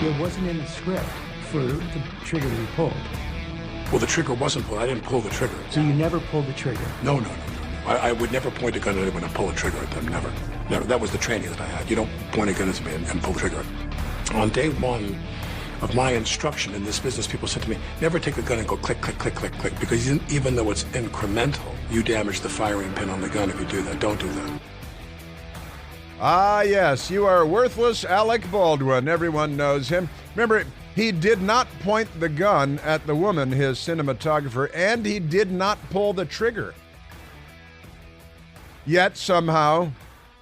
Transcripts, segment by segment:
It wasn't in the script for the trigger to be pulled. Well, the trigger wasn't pulled. I didn't pull the trigger. So you never pulled the trigger? No. I would never point a gun at anyone and pull a trigger at them. Never. That was the training that I had. You don't point a gun at me and pull the trigger. On day one of my instruction in this business, people said to me, never take a gun and go click, click, click, click, click, because even though it's incremental, you damage the firing pin on the gun if you do that. Don't do that. Ah, yes, you are worthless Alec Baldwin. Everyone knows him. Remember, he did not point the gun at the woman, his cinematographer, and he did not pull the trigger. Yet, somehow,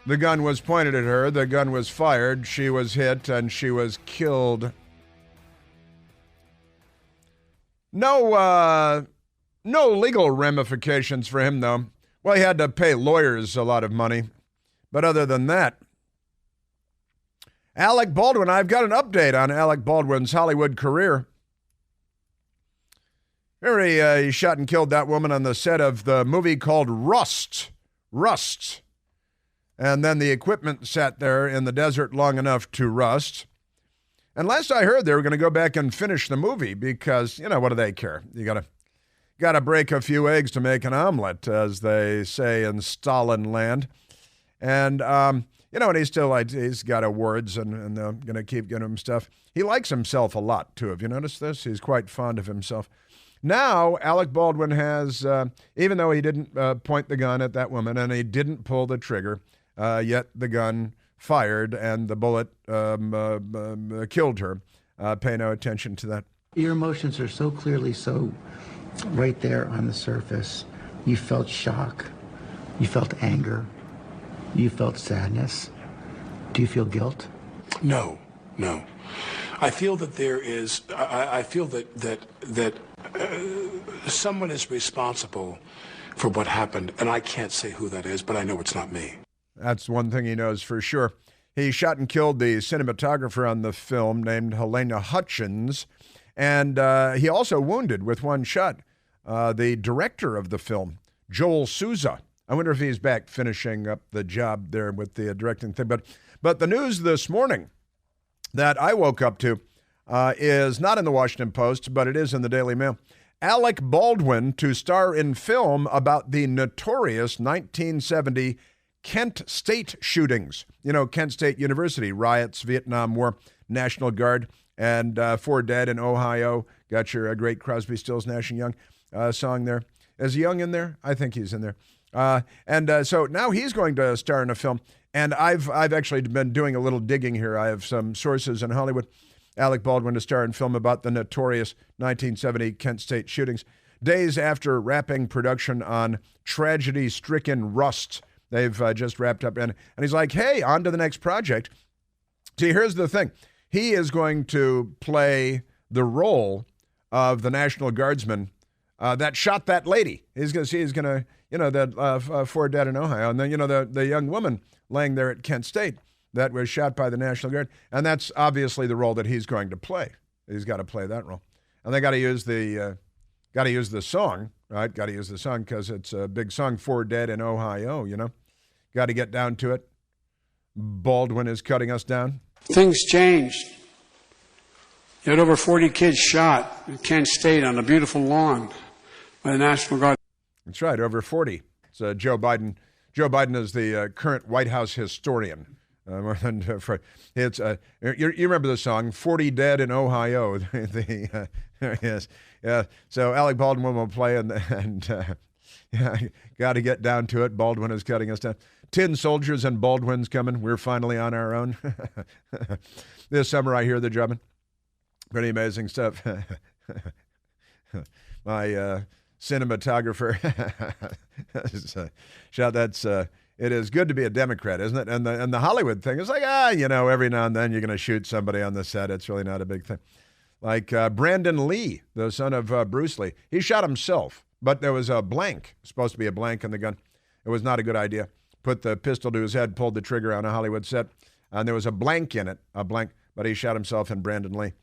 the gun was pointed at her, the gun was fired, she was hit, and she was killed. No legal ramifications for him, though. Well, he had to pay lawyers a lot of money. But other than that, Alec Baldwin, I've got an update on Alec Baldwin's Hollywood career. Remember, he shot and killed that woman on the set of the movie called Rust. And then the equipment sat there in the desert long enough to rust. And last I heard, they were going to go back and finish the movie because, what do they care? You got to break a few eggs to make an omelet, as they say in Stalin land. And, and he's got awards and they're going to keep giving him stuff. He likes himself a lot, too. Have you noticed this? He's quite fond of himself. Now, Alec Baldwin has, even though he didn't point the gun at that woman and he didn't pull the trigger, yet the gun fired and the bullet killed her. Pay no attention to that. Your emotions are so clearly so right there on the surface. You felt shock. You felt anger. You felt sadness. Do you feel guilt? No. I feel that there is. I feel that someone is responsible for what happened, and I can't say who that is, but I know it's not me. That's one thing he knows for sure. He shot and killed the cinematographer on the film named Helena Hutchins, and he also wounded with one shot the director of the film, Joel Souza. I wonder if he's back finishing up the job there with the directing thing. But the news this morning that I woke up to is not in the Washington Post, but it is in the Daily Mail. Alec Baldwin to star in film about the notorious 1970 Kent State shootings. Kent State University, riots, Vietnam War, National Guard, and 4 dead in Ohio. Got your great Crosby, Stills, Nash & Young song there. Is Young in there? I think he's in there. So now he's going to star in a film. And I've actually been doing a little digging here. I have some sources in Hollywood. Alec Baldwin to star in film about the notorious 1970 Kent State shootings. Days after wrapping production on tragedy-stricken Rust. They've just wrapped up. And he's like, hey, on to the next project. See, here's the thing. He is going to play the role of the National Guardsman that shot that lady. He's going to, that 4 dead in Ohio. And then, the young woman laying there at Kent State that was shot by the National Guard. And that's obviously the role that he's going to play. He's got to play that role. And they got to use the song, right? Got to use the song because it's a big song, 4 dead in Ohio, Got to get down to it. Baldwin is cutting us down. Things changed. You had over 40 kids shot at Kent State on a beautiful lawn by the National Guard. That's right, over 40. It's Joe Biden. Joe Biden is the current White House historian. It's you remember the song, 40 dead in Ohio. Yes. Yeah. So Alec Baldwin will play, and got to get down to it. Baldwin is cutting us down. Tin soldiers and Baldwin's coming. We're finally on our own. This summer I hear they're drumming. Pretty amazing stuff. My cinematographer shot. It is good to be a Democrat, isn't it? And the Hollywood thing is like, every now and then you're going to shoot somebody on the set. It's really not a big thing. Like Brandon Lee, the son of Bruce Lee. He shot himself, but there was a blank, supposed to be a blank in the gun. It was not a good idea. Put the pistol to his head, pulled the trigger on a Hollywood set, and there was a blank in it, but he shot himself, and Brandon Lee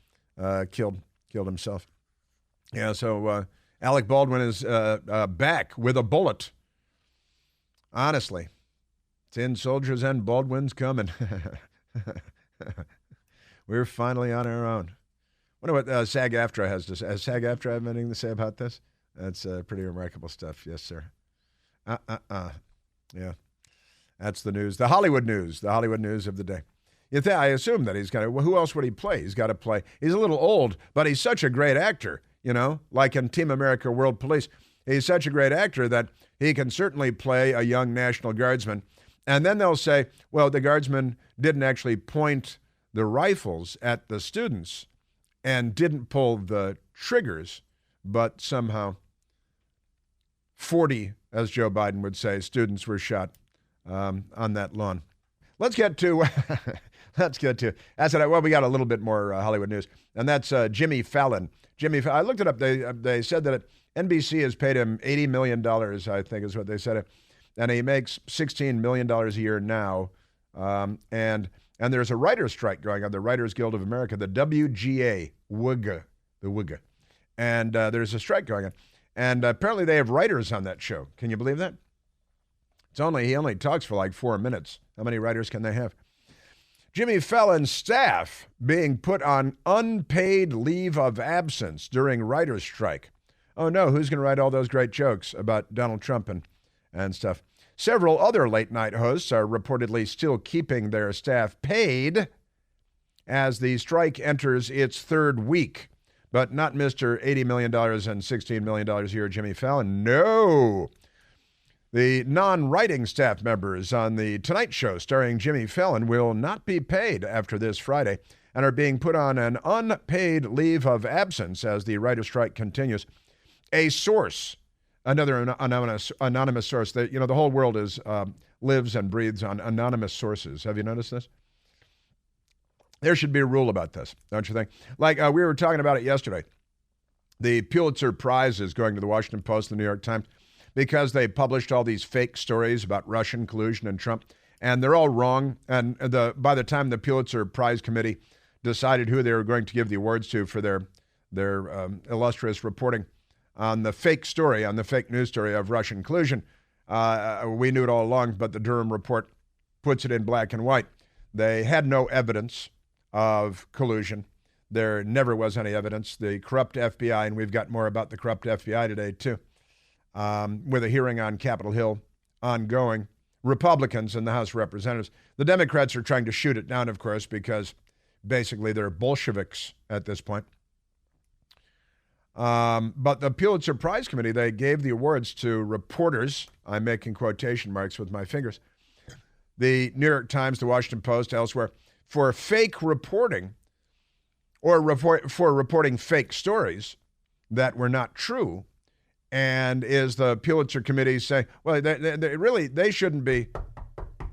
killed himself. Yeah, so Alec Baldwin is back with a bullet. Honestly. Tin soldiers and Baldwin's coming. We're finally on our own. I wonder what SAG-AFTRA has to say. Has SAG-AFTRA have anything to say about this? That's pretty remarkable stuff. Yes, sir. Yeah. That's the news. The Hollywood news of the day. I assume that he's well, who else would he play? He's got to play. He's a little old, but he's such a great actor, like in Team America World Police. He's such a great actor that he can certainly play a young National Guardsman. And then they'll say, well, the Guardsmen didn't actually point the rifles at the students and didn't pull the triggers, but somehow 40, as Joe Biden would say, students were shot on that lawn. Let's get to, well, we got a little bit more Hollywood news, and that's Jimmy Fallon. I looked it up. They said that NBC has paid him $80 million, I think is what they said. And he makes $16 million a year now. And there's a writer's strike going on, the Writers Guild of America, the WGA, the WGA. And there's a strike going on. And apparently they have writers on that show. Can you believe that? He only talks for like 4 minutes. How many writers can they have? Jimmy Fallon's staff being put on unpaid leave of absence during writer's strike. Oh no, who's going to write all those great jokes about Donald Trump and stuff? Several other late-night hosts are reportedly still keeping their staff paid as the strike enters its third week. But not Mr. $80 million and $16 million a year Jimmy Fallon. No! The non-writing staff members on The Tonight Show starring Jimmy Fallon will not be paid after this Friday and are being put on an unpaid leave of absence as the writer's strike continues. A source, another anonymous source, the whole world lives and breathes on anonymous sources. Have you noticed this? There should be a rule about this, don't you think? Like we were talking about it yesterday. The Pulitzer Prize is going to the Washington Post, the New York Times, because they published all these fake stories about Russian collusion and Trump, and they're all wrong. And by the time the Pulitzer Prize Committee decided who they were going to give the awards to for their illustrious reporting on the fake story, on the fake news story of Russian collusion, we knew it all along, but the Durham report puts it in black and white. They had no evidence of collusion. There never was any evidence. The corrupt FBI, and we've got more about the corrupt FBI today, too, with a hearing on Capitol Hill ongoing. Republicans in the House of Representatives. The Democrats are trying to shoot it down, of course, because basically they're Bolsheviks at this point. But the Pulitzer Prize Committee, they gave the awards to reporters. I'm making quotation marks with my fingers. The New York Times, the Washington Post, elsewhere, for fake reporting or for reporting fake stories that were not true. And is the Pulitzer Committee saying, well, they shouldn't be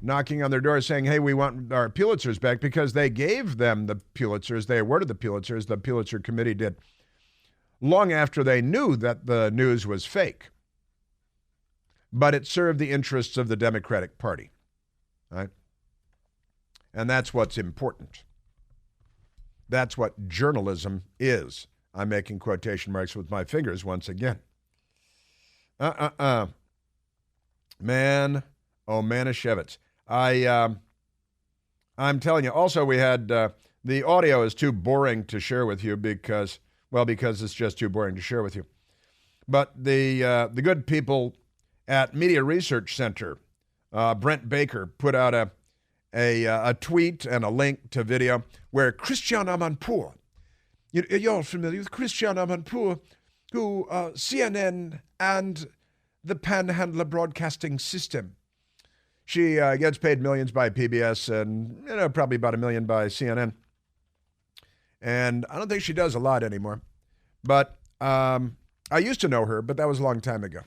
knocking on their door saying, hey, we want our Pulitzers back, because they gave them the Pulitzers. They awarded the Pulitzers. The Pulitzer Committee did long after they knew that the news was fake. But it served the interests of the Democratic Party, right? And that's what's important. That's what journalism is. I'm making quotation marks with my fingers once again. Man, oh, Manischewitz. I'm telling you. Also, we had the audio is too boring to share with you because it's just too boring to share with you. But the good people at Media Research Center, Brent Baker, put out a tweet and a link to video where Christiane Amanpour, you're familiar with Christiane Amanpour, who CNN and the Panhandler Broadcasting System. She gets paid millions by PBS and probably about $1 million by CNN. And I don't think she does a lot anymore. But I used to know her, but that was a long time ago.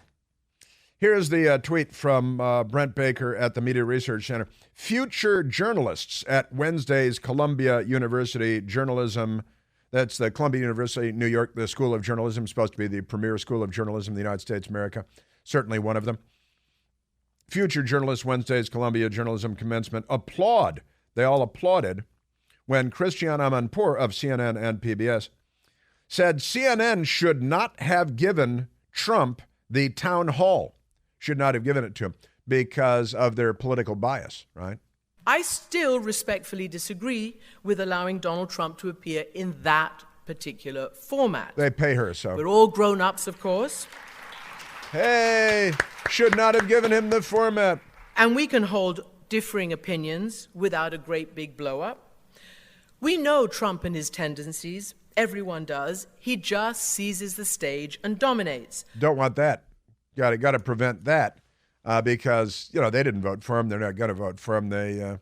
Here's the tweet from Brent Baker at the Media Research Center. Future journalists at Wednesday's Columbia University Journalism. That's the Columbia University, New York, the School of Journalism, supposed to be the premier school of journalism in the United States of America. Certainly one of them. Future journalists, Wednesday's Columbia Journalism commencement, applaud. They all applauded when Christiane Amanpour of CNN and PBS said CNN should not have given Trump the town hall, should not have given it to him because of their political bias, right? I still respectfully disagree with allowing Donald Trump to appear in that particular format. They pay her, so. We're all grown-ups, of course. Hey, should not have given him the format. And we can hold differing opinions without a great big blow-up. We know Trump and his tendencies. Everyone does. He just seizes the stage and dominates. Don't want that. Got to prevent that because, they didn't vote for him. They're not going to vote for him. They,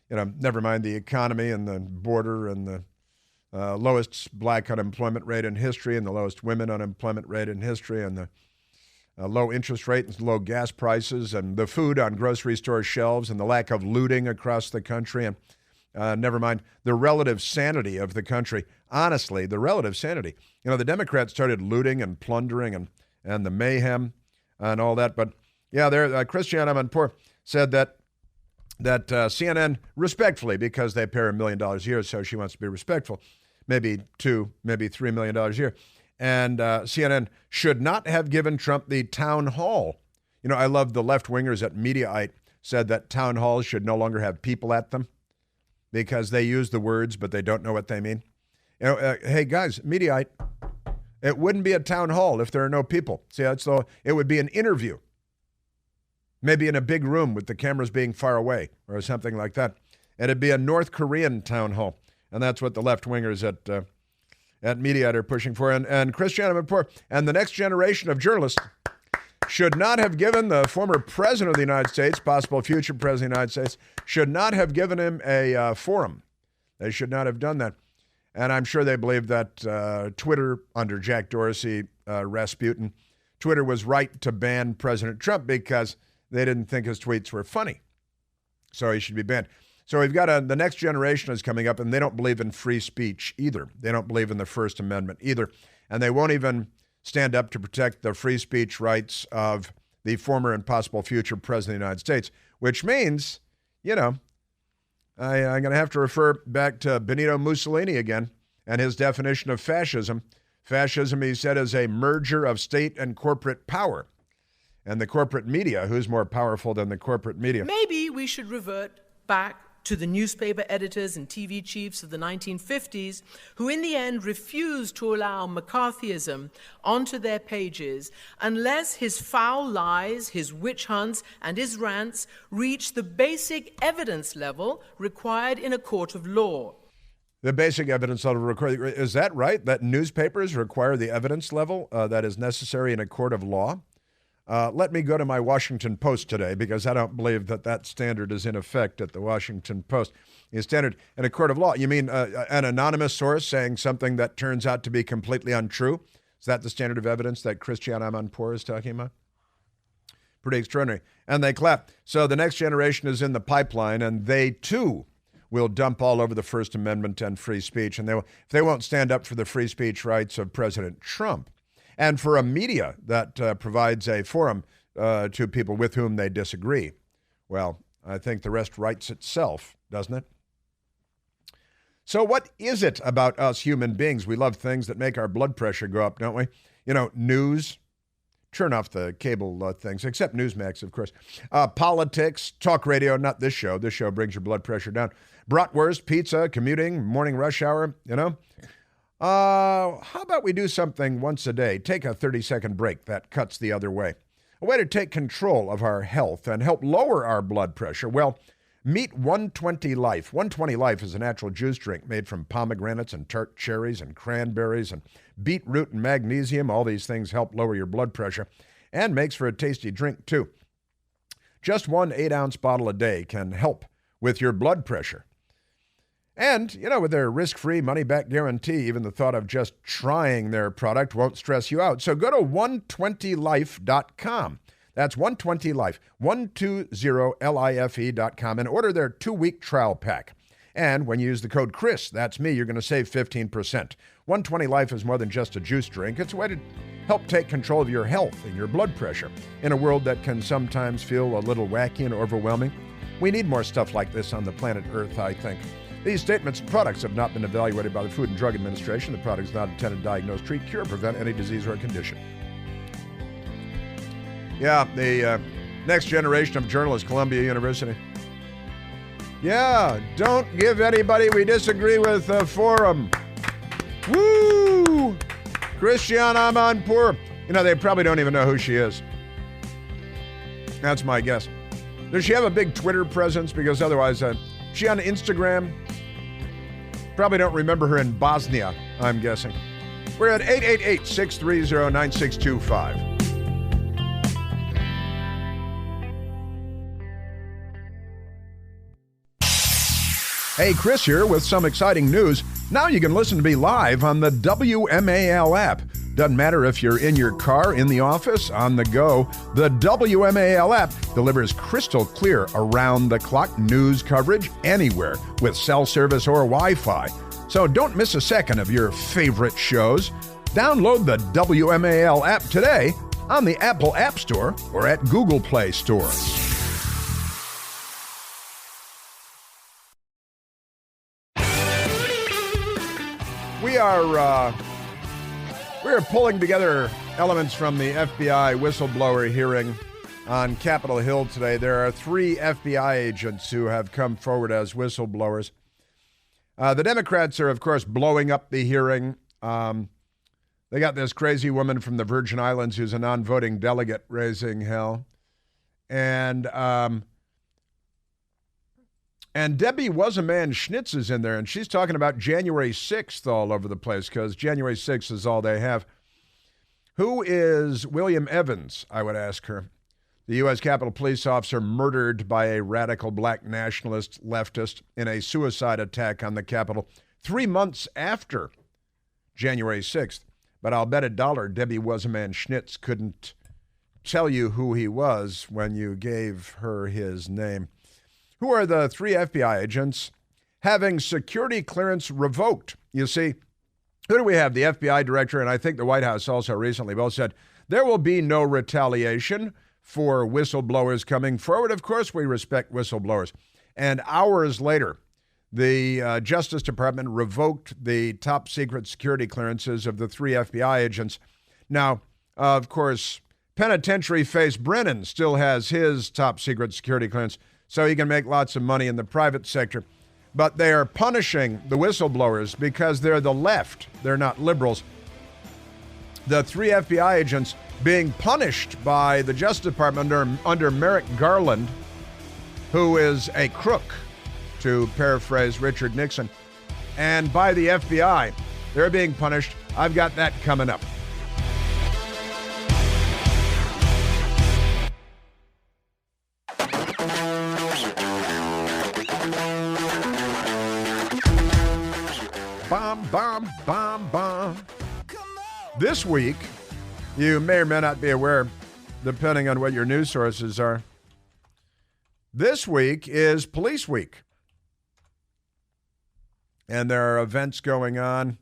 never mind the economy and the border and the lowest black unemployment rate in history and the lowest women unemployment rate in history and the low interest rate and low gas prices and the food on grocery store shelves and the lack of looting across the country and never mind the relative sanity of the country. Honestly, the relative sanity. The Democrats started looting and plundering and the mayhem and all that. But yeah, Christiane Amanpour said that CNN, respectfully, because they pay her $1 million a year, so she wants to be respectful, maybe $3 million a year. And CNN should not have given Trump the town hall. I love the left-wingers at Mediaite said that town halls should no longer have people at them because they use the words, but they don't know what they mean. Hey, guys, Mediaite, it wouldn't be a town hall if there are no people. See, it would be an interview, maybe in a big room with the cameras being far away or something like that. It'd be a North Korean town hall, and that's what the left-wingers at Mediaite are pushing for. And Christiane Amanpour and the next generation of journalists should not have given the former president of the United States, possible future president of the United States, should not have given him a forum. They should not have done that. And I'm sure they believe that Twitter, under Jack Dorsey, Rasputin, Twitter was right to ban President Trump because they didn't think his tweets were funny. So he should be banned. So we've got the next generation is coming up, and they don't believe in free speech either. They don't believe in the First Amendment either. And they won't even stand up to protect the free speech rights of the former and possible future president of the United States, which means, I'm going to have to refer back to Benito Mussolini again and his definition of fascism. Fascism, he said, is a merger of state and corporate power. And the corporate media, who's more powerful than the corporate media? Maybe we should revert back to the newspaper editors and TV chiefs of the 1950s, who in the end refused to allow McCarthyism onto their pages unless his foul lies, his witch hunts, and his rants reached the basic evidence level required in a court of law. The basic evidence level required, is that right? That newspapers require the evidence level that is necessary in a court of law? Let me go to my Washington Post today because I don't believe that standard is in effect at the Washington Post. The standard in a court of law, you mean an anonymous source saying something that turns out to be completely untrue? Is that the standard of evidence that Christiane Amanpour is talking about? Pretty extraordinary. And they clap. So the next generation is in the pipeline, and they too will dump all over the First Amendment and free speech. And they won't stand up for the free speech rights of President Trump. And for a media that provides a forum to people with whom they disagree, well, I think the rest writes itself, doesn't it? So what is it about us human beings? We love things that make our blood pressure go up, don't we? News. Turn off the cable things, except Newsmax, of course. Politics, talk radio, not this show. This show brings your blood pressure down. Bratwurst, pizza, commuting, morning rush hour, How about we do something once a day? Take a 30-second break. That cuts the other way. A way to take control of our health and help lower our blood pressure. Well, meet 120 Life. 120 Life is a natural juice drink made from pomegranates and tart cherries and cranberries and beetroot and magnesium. All these things help lower your blood pressure and makes for a tasty drink, too. Just one 8-ounce bottle a day can help with your blood pressure. And, with their risk-free money-back guarantee, even the thought of just trying their product won't stress you out. So go to 120life.com. That's 120life, 120life.com, and order their 2-week trial pack. And when you use the code Chris, that's me, you're going to save 15%. 120 Life is more than just a juice drink. It's a way to help take control of your health and your blood pressure in a world that can sometimes feel a little wacky and overwhelming. We need more stuff like this on the planet Earth, I think. These statements and products have not been evaluated by the Food and Drug Administration. The product is not intended to diagnose, treat, cure, or prevent any disease or condition. Yeah, the next generation of journalists, Columbia University. Yeah, don't give anybody we disagree with a forum. Woo! Christiane Amanpour. You know, they probably don't even know who she is. That's my guess. Does she have a big Twitter presence? Because otherwise, she on Instagram? Probably don't remember her in Bosnia, I'm guessing. We're at 888-630-9625. Hey, Chris here with some exciting news. Now you can listen to me live on the WMAL app. Doesn't matter if you're in your car, in the office, on the go. The WMAL app delivers crystal clear around-the-clock news coverage anywhere with cell service or Wi-Fi. So don't miss a second of your favorite shows. Download the WMAL app today on the Apple App Store or at Google Play Store. We're pulling together elements from the FBI whistleblower hearing on Capitol Hill today. There are 3 FBI agents who have come forward as whistleblowers. The Democrats are, of course, blowing up the hearing. They got this crazy woman from the Virgin Islands who's a non-voting delegate raising hell. And Debbie Was-A-Man-Schnitz is in there, and she's talking about January 6th all over the place, because January 6th is all they have. Who is William Evans, I would ask her. The U.S. Capitol Police officer murdered by a radical black nationalist leftist in a suicide attack on the Capitol 3 months after January 6th. But I'll bet $1 Debbie Was-A-Man-Schnitz couldn't tell you who he was when you gave her his name. Who are the 3 FBI agents having security clearance revoked? You see, who do we have? The FBI director, and I think the White House also recently both said there will be no retaliation for whistleblowers coming forward. Of course, we respect whistleblowers. And hours later, the Justice Department revoked the top secret security clearances of the 3 FBI agents. Now, of course, penitentiary face Brennan still has his top secret security clearance, so he can make lots of money in the private sector. But they are punishing the whistleblowers because they're the left. They're not liberals. The 3 FBI agents being punished by the Justice Department under Merrick Garland, who is a crook, to paraphrase Richard Nixon, and by the FBI. They're being punished. I've got that coming up. Bomb, bomb, bomb. This week, you may or may not be aware, depending on what your news sources are, this week is Police Week. And there are events going on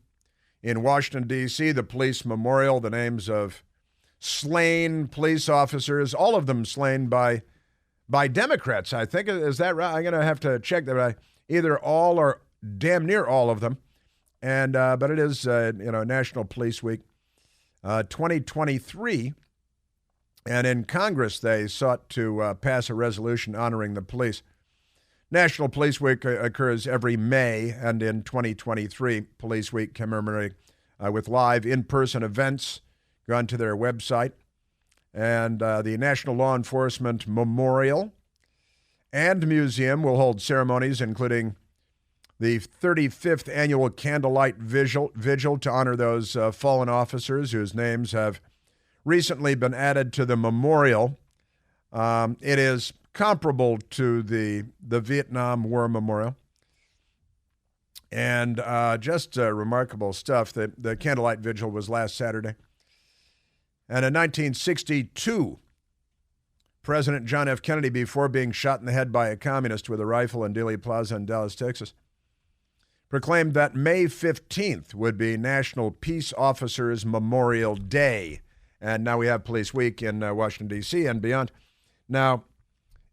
in Washington, D.C., the police memorial, the names of slain police officers, all of them slain by Democrats, I think. Is that right? I'm going to have to check that. Either all or damn near all of them. And but it is National Police Week 2023, and in Congress they sought to pass a resolution honoring the police. National Police Week occurs every May, and in 2023, Police Week commemorating with live in-person events. Go on to their website, and the National Law Enforcement Memorial and Museum will hold ceremonies including the 35th annual Candlelight Vigil to honor those fallen officers whose names have recently been added to the memorial. It is comparable to the Vietnam War Memorial. And just remarkable stuff. The Candlelight Vigil was last Saturday. And in 1962, President John F. Kennedy, before being shot in the head by a communist with a rifle in Dealey Plaza in Dallas, Texas, proclaimed that May 15th would be National Peace Officers Memorial Day. And now we have Police Week in Washington, D.C. and beyond. Now,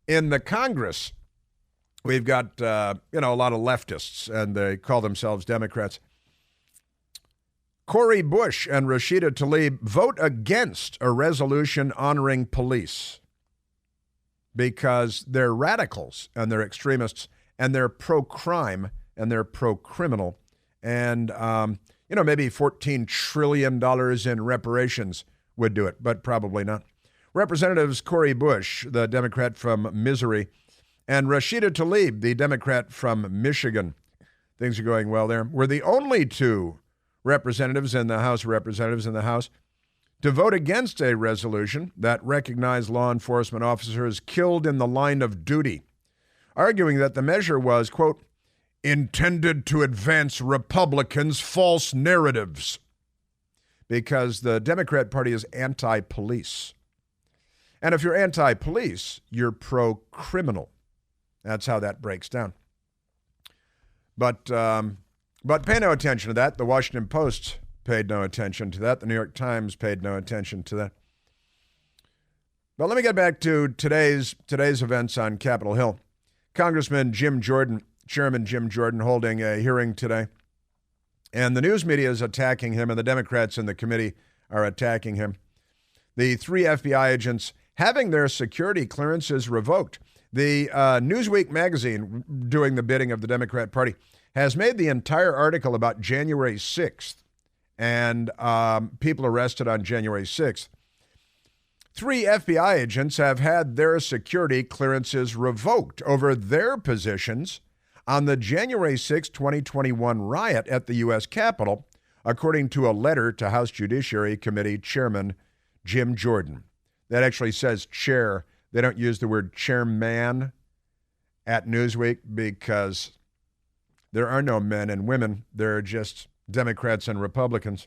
in the Congress, we've got, a lot of leftists, and they call themselves Democrats. Cori Bush and Rashida Tlaib vote against a resolution honoring police because they're radicals and they're extremists, and they're pro-crime, and they're pro-criminal. And, maybe $14 trillion in reparations would do it, but probably not. Representatives Cori Bush, the Democrat from Missouri, and Rashida Tlaib, the Democrat from Michigan, things are going well there, were the only two representatives in the House of Representatives in the House to vote against a resolution that recognized law enforcement officers killed in the line of duty, arguing that the measure was, quote, intended to advance Republicans' false narratives, because the Democrat Party is anti-police. And if you're anti-police, you're pro-criminal. That's how that breaks down. But pay no attention to that. The Washington Post paid no attention to that. The New York Times paid no attention to that. But let me get back to today's events on Capitol Hill. Congressman Jim Jordan, Chairman Jim Jordan, holding a hearing today. And the news media is attacking him, and the Democrats in the committee are attacking him. The 3 FBI agents having their security clearances revoked. The Newsweek magazine, doing the bidding of the Democrat Party, has made the entire article about January 6th and people arrested on January 6th. 3 FBI agents have had their security clearances revoked over their positions on the January 6, 2021 riot at the U.S. Capitol, according to a letter to House Judiciary Committee Chairman Jim Jordan. That actually says chair. They don't use the word chairman at Newsweek because there are no men and women. There are just Democrats and Republicans.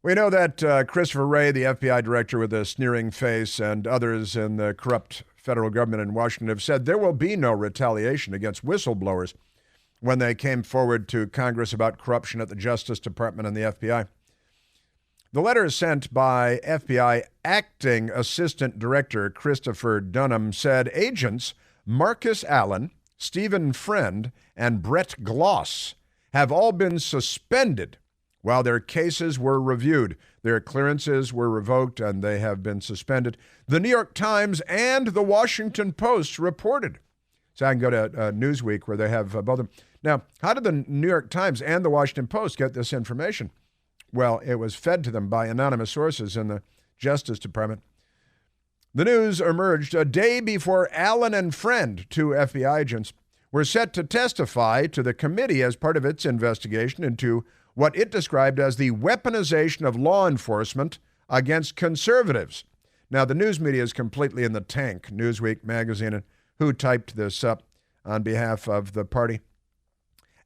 We know that Christopher Wray, the FBI director with a sneering face, and others in the corrupt federal government in Washington have said there will be no retaliation against whistleblowers when they came forward to Congress about corruption at the Justice Department and the FBI. The letter sent by FBI Acting Assistant Director Christopher Dunham said agents Marcus Allen, Stephen Friend, and Brett Gloss have all been suspended while their cases were reviewed. Their clearances were revoked and they have been suspended. The New York Times and the Washington Post reported. So I can go to Newsweek where they have both of them. Now, how did the New York Times and the Washington Post get this information? Well, it was fed to them by anonymous sources in the Justice Department. The news emerged a day before Allen and Friend, 2 FBI agents, were set to testify to the committee as part of its investigation into what it described as the weaponization of law enforcement against conservatives. Now, the news media is completely in the tank, Newsweek magazine, and who typed this up on behalf of the party?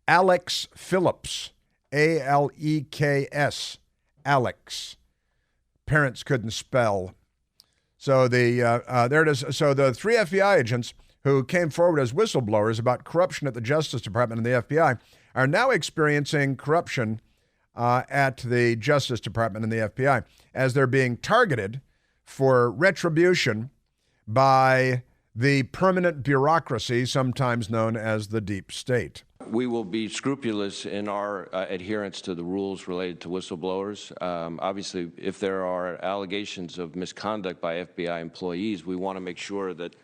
Alex Phillips, Aleks, Alex. Parents couldn't spell. So there it is. So the 3 FBI agents who came forward as whistleblowers about corruption at the Justice Department and the FBI are now experiencing corruption at the Justice Department and the FBI as they're being targeted for retribution by the permanent bureaucracy, sometimes known as the deep state. We will be scrupulous in our adherence to the rules related to whistleblowers. Obviously, if there are allegations of misconduct by FBI employees, we want to make sure that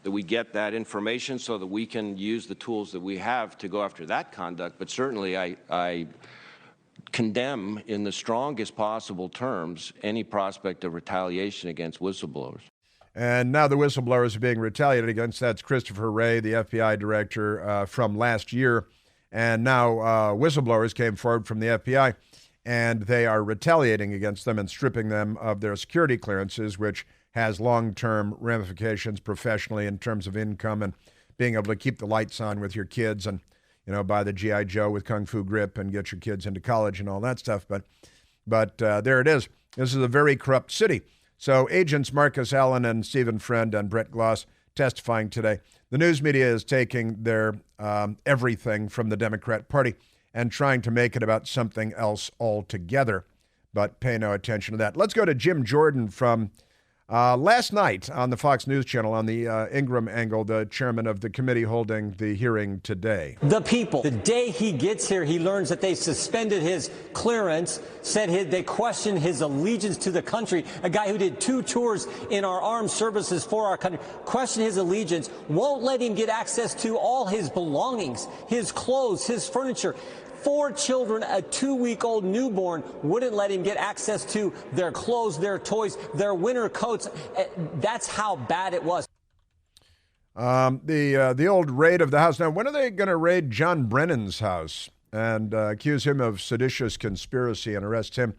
we get that information so that we can use the tools that we have to go after that conduct. But certainly, I condemn in the strongest possible terms any prospect of retaliation against whistleblowers. And now the whistleblowers are being retaliated against. That's Christopher Wray, the FBI director from last year. And now whistleblowers came forward from the FBI, and they are retaliating against them and stripping them of their security clearances, which has long-term ramifications professionally in terms of income and being able to keep the lights on with your kids and, buy the G.I. Joe with Kung Fu grip and get your kids into college and all that stuff. But there it is. This is a very corrupt city. So agents Marcus Allen and Stephen Friend and Brett Gloss testifying today. The news media is taking their everything from the Democrat Party and trying to make it about something else altogether, but pay no attention to that. Let's go to Jim Jordan from Last night on the Fox News Channel, on the Ingram angle, the chairman of the committee holding the hearing today. The people, the day he gets here, he learns that they suspended his clearance, they questioned his allegiance to the country. A guy who did 2 tours in our armed services for our country, questioned his allegiance, won't let him get access to all his belongings, his clothes, his furniture. 4 children, a 2-week-old newborn, wouldn't let him get access to their clothes, their toys, their winter coats. That's how bad it was. The old raid of the house. Now, when are they going to raid John Brennan's house and accuse him of seditious conspiracy and arrest him?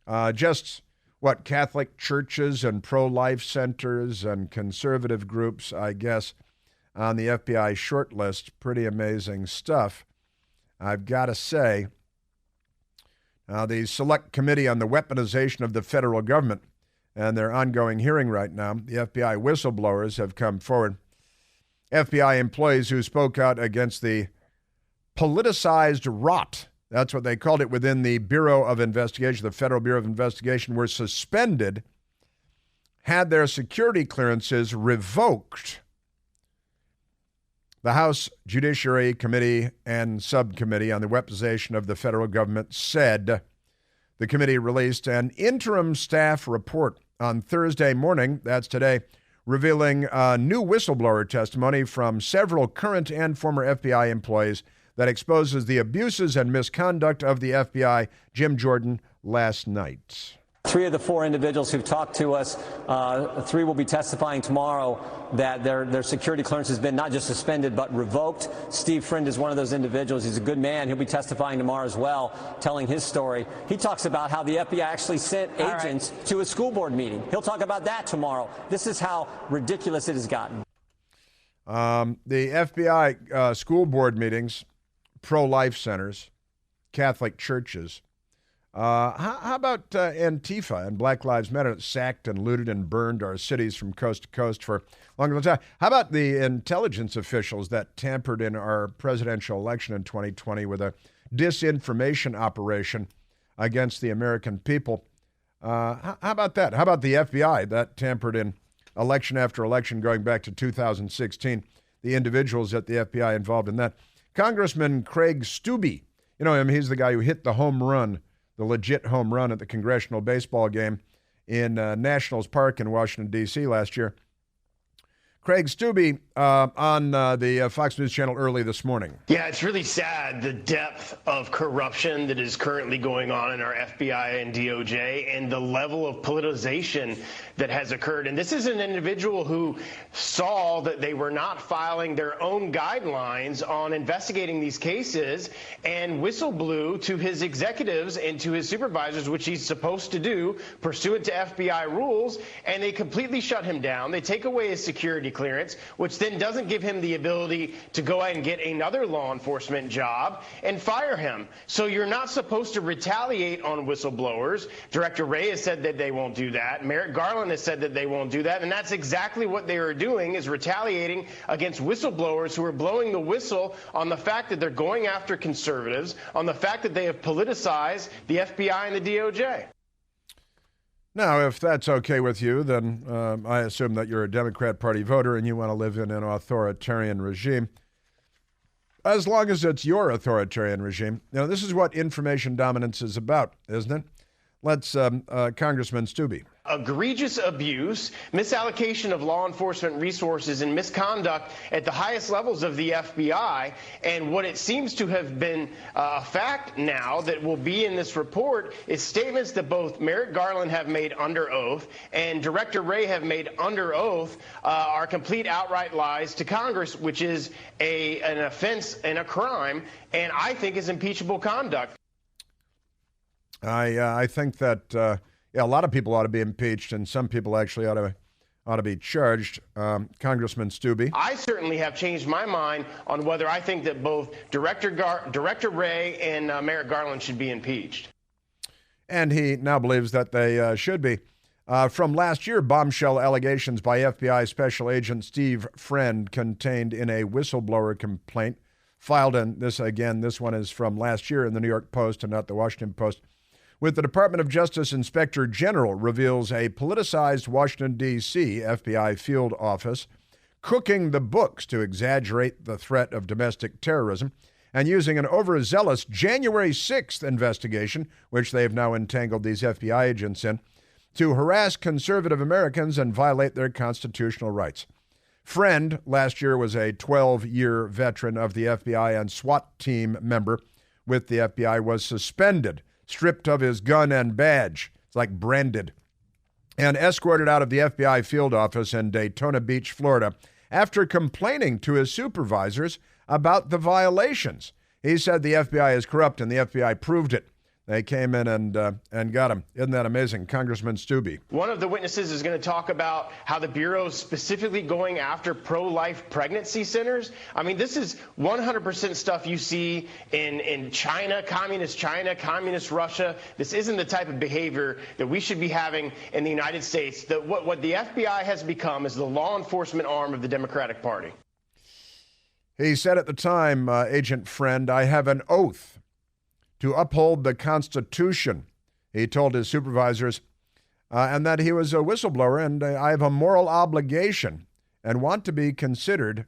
Catholic churches and pro-life centers and conservative groups, I guess, on the FBI short list. Pretty amazing stuff, I've got to say. The Select Committee on the Weaponization of the Federal Government and their ongoing hearing right now, the FBI whistleblowers have come forward. FBI employees who spoke out against the politicized rot, that's what they called it within the Bureau of Investigation, the Federal Bureau of Investigation, were suspended, had their security clearances revoked. The House Judiciary Committee and Subcommittee on the Weaponization of the Federal Government said the committee released an interim staff report on Thursday morning, that's today, revealing new whistleblower testimony from several current and former FBI employees that exposes the abuses and misconduct of the FBI. Jim Jordan last night. 3 of the 4 individuals who've talked to us, 3 will be testifying tomorrow that their security clearance has been not just suspended but revoked. Steve Friend is one of those individuals. He's a good man. He'll be testifying tomorrow as well, telling his story. He talks about how the FBI actually sent agents to a school board meeting. He'll talk about that tomorrow. This is how ridiculous it has gotten. The FBI school board meetings, pro-life centers, Catholic churches. How about Antifa and Black Lives Matter that sacked and looted and burned our cities from coast to coast for a long time? How about the intelligence officials that tampered in our presidential election in 2020 with a disinformation operation against the American people? How about that? How about the FBI that tampered in election after election going back to 2016? The individuals at the FBI involved in that. Congressman Craig Stubbe, you know him, he's the guy who hit the home run, the legit home run at the congressional baseball game in Nationals Park in Washington, D.C. last year. Craig Stubbe on the Fox News Channel early this morning. Yeah, it's really sad, the depth of corruption that is currently going on in our FBI and DOJ and the level of politicization that has occurred. And this is an individual who saw that they were not filing their own guidelines on investigating these cases and whistle blew to his executives and to his supervisors, which he's supposed to do pursuant to FBI rules, and they completely shut him down. They take away his security clearance, which then doesn't give him the ability to go ahead and get another law enforcement job and fire him. So you're not supposed to retaliate on whistleblowers. Director Wray has said that they won't do that. Merrick Garland has said that they won't do that. And that's exactly what they are doing, is retaliating against whistleblowers who are blowing the whistle on the fact that they're going after conservatives, on the fact that they have politicized the FBI and the DOJ. Now, if that's okay with you, then I assume that you're a Democrat Party voter and you want to live in an authoritarian regime. As long as it's your authoritarian regime. Now, this is what information dominance is about, isn't it? Let's, Congressman Stubbe. Egregious abuse, misallocation of law enforcement resources, and misconduct at the highest levels of the FBI. And what it seems to have been a fact now that will be in this report is statements that both Merrick Garland have made under oath and Director Wray have made under oath are complete outright lies to Congress, which is an offense and a crime, and I think is impeachable conduct. I think that a lot of people ought to be impeached, and some people actually ought to be charged. Congressman Stubbe. I certainly have changed my mind on whether I think that both Director Wray and Merrick Garland should be impeached. And he now believes that they should be. From last year, bombshell allegations by FBI Special Agent Steve Friend contained in a whistleblower complaint filed in this one is from last year in the New York Post and not the Washington Post. with the Department of Justice Inspector General reveals a politicized Washington, D.C. FBI field office cooking the books to exaggerate the threat of domestic terrorism and using an overzealous January 6th investigation, which they have now entangled these FBI agents in, to harass conservative Americans and violate their constitutional rights. Friend, last year was a 12-year veteran of the FBI and SWAT team member with the FBI, was suspended, stripped of his gun and badge, it's like branded, and escorted out of the FBI field office in Daytona Beach, Florida, after complaining to his supervisors about the violations. He said the FBI is corrupt, and the FBI proved it. They came in and got him. Isn't that amazing? Congressman Stubbe. One of the witnesses is going to talk about how the Bureau is specifically going after pro-life pregnancy centers. I mean, this is 100% stuff you see in China, communist Russia. This isn't the type of behavior that we should be having in the United States. What the FBI has become is the law enforcement arm of the Democratic Party. He said at the time, Agent Friend, I have an oath to uphold the Constitution, he told his supervisors, and that he was a whistleblower, and I have a moral obligation and want to be considered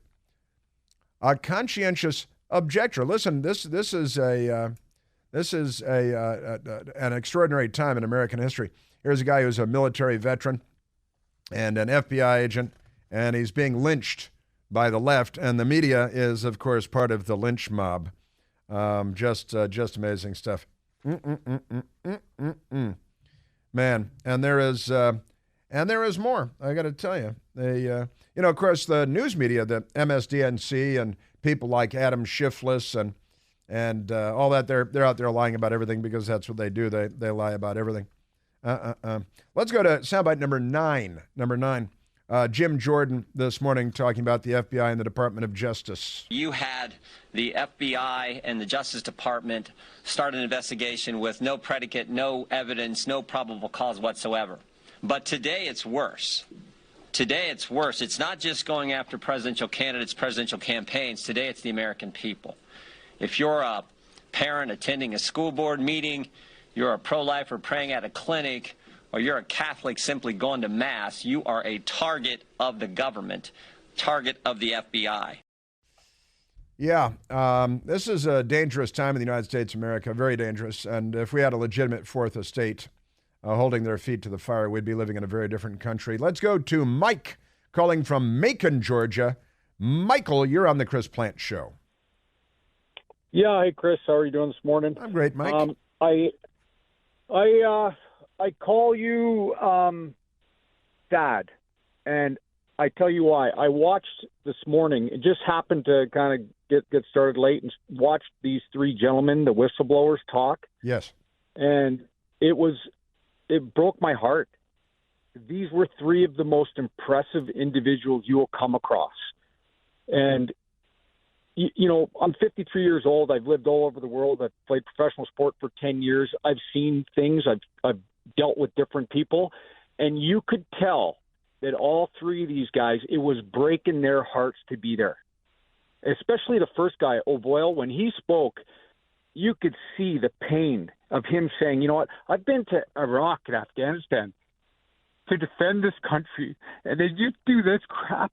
a conscientious objector. Listen, this is an extraordinary time in American history. Here's a guy who's a military veteran and an FBI agent, and he's being lynched by the left, and the media is, of course, part of the lynch mob. Just amazing stuff. Man, and there is more. I got to tell you, of course, the news media, the MSDNC, and people like Adam Schiffless and all that, they're out there lying about everything because that's what they do. They lie about everything. Let's go to soundbite number 9. Number 9. Jim Jordan this morning talking about the FBI and the Department of Justice. You had the FBI and the Justice Department start an investigation with no predicate, no evidence, no probable cause whatsoever. But today it's worse. Today it's worse. It's not just going after presidential candidates, presidential campaigns. Today it's the American people. If you're a parent attending a school board meeting, you're a pro-lifer praying at a clinic, or you're a Catholic simply going to Mass, you are a target of the government, target of the FBI. Yeah, this is a dangerous time in the United States of America, very dangerous. And if we had a legitimate fourth estate holding their feet to the fire, we'd be living in a very different country. Let's go to Mike calling from Macon, Georgia. Michael, you're on the Chris Plant Show. Yeah, hey, Chris. How are you doing this morning? I'm great, Mike. I call you Dad, and I tell you why. I watched this morning. It just happened to kind of get started late and watched these three gentlemen, the whistleblowers, talk. Yes. And it broke my heart. These were three of the most impressive individuals you will come across. And I'm 53 years old. I've lived all over the world. I've played professional sport for 10 years. I've seen things. I've dealt with different people. And you could tell that all three of these guys, it was breaking their hearts to be there. Especially the first guy, O'Boyle, when he spoke, you could see the pain of him saying, you know what, I've been to Iraq and Afghanistan to defend this country, and then you do this crap.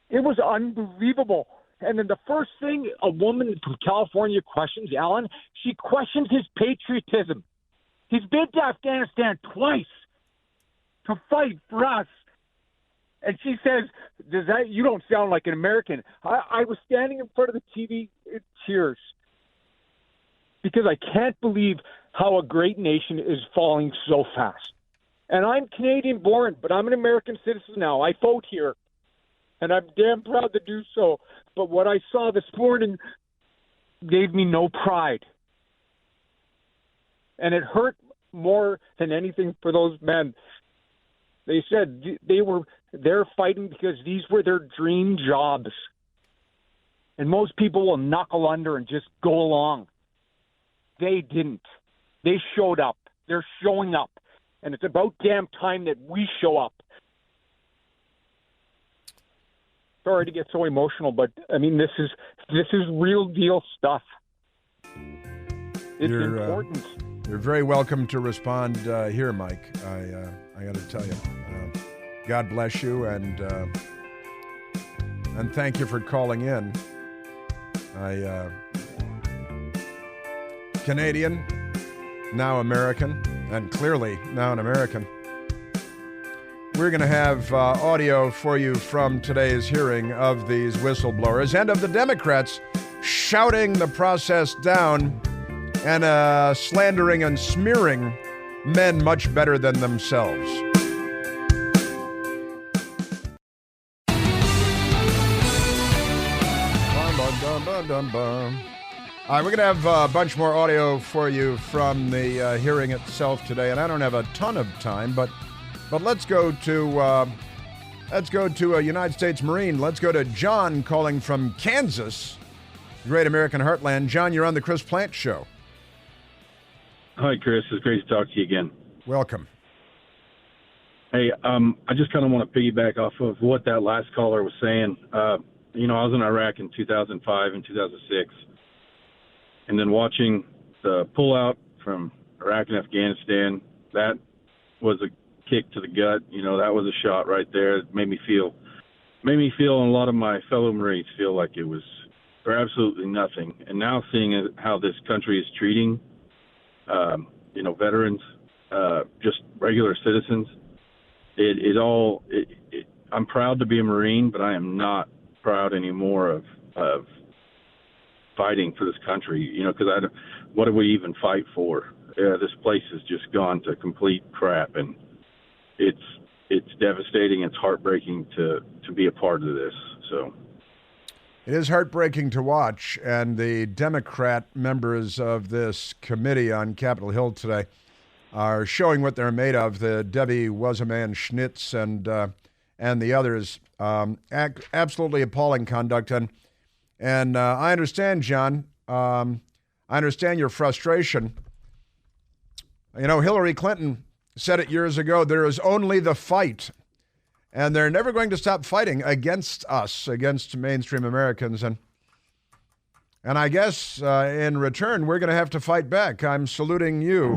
It was unbelievable. And then the first thing a woman from California questions, Alan, she questions his patriotism. He's been to Afghanistan twice to fight for us. And she says, you don't sound like an American. I was standing in front of the TV in tears because I can't believe how a great nation is falling so fast. And I'm Canadian born, but I'm an American citizen now. I vote here, and I'm damn proud to do so. But what I saw this morning gave me no pride. And it hurt more than anything for those men. They said they're fighting because these were their dream jobs. And most people will knuckle under and just go along. They didn't. They showed up. They're showing up. And it's about damn time that we show up. Sorry to get so emotional, but I mean, this is real deal stuff. It's important. You're very welcome to respond here, Mike. I got to tell you, God bless you, and thank you for calling in. Canadian, now American, and clearly now an American. We're going to have audio for you from today's hearing of these whistleblowers and of the Democrats shouting the process down and slandering and smearing men much better than themselves. All right, we're going to have a bunch more audio for you from the hearing itself today, and I don't have a ton of time, but let's go to a United States Marine. Let's go to John calling from Kansas, great American heartland. John, you're on the Chris Plant Show. Hi, Chris. It's great to talk to you again. Welcome. Hey, I just kind of want to piggyback off of what that last caller was saying. I was in Iraq in 2005 and 2006. And then watching the pullout from Iraq and Afghanistan, that was a kick to the gut. That was a shot right there. It made me feel, and a lot of my fellow Marines feel like it was for absolutely nothing. And now seeing how this country is treating, veterans, just regular citizens, I'm proud to be a Marine, but I am not proud anymore of fighting for this country, because what do we even fight for? This place has just gone to complete crap, and it's devastating. It's heartbreaking to be a part of this. So it is heartbreaking to watch, and the Democrat members of this committee on Capitol Hill today are showing what they're made of. The Debbie Was-A-Man Schnitz and the others, absolutely appalling conduct. And I understand, John. I understand your frustration. Hillary Clinton said it years ago, there is only the fight. And they're never going to stop fighting against us, against mainstream Americans. And I guess in return, we're going to have to fight back. I'm saluting you.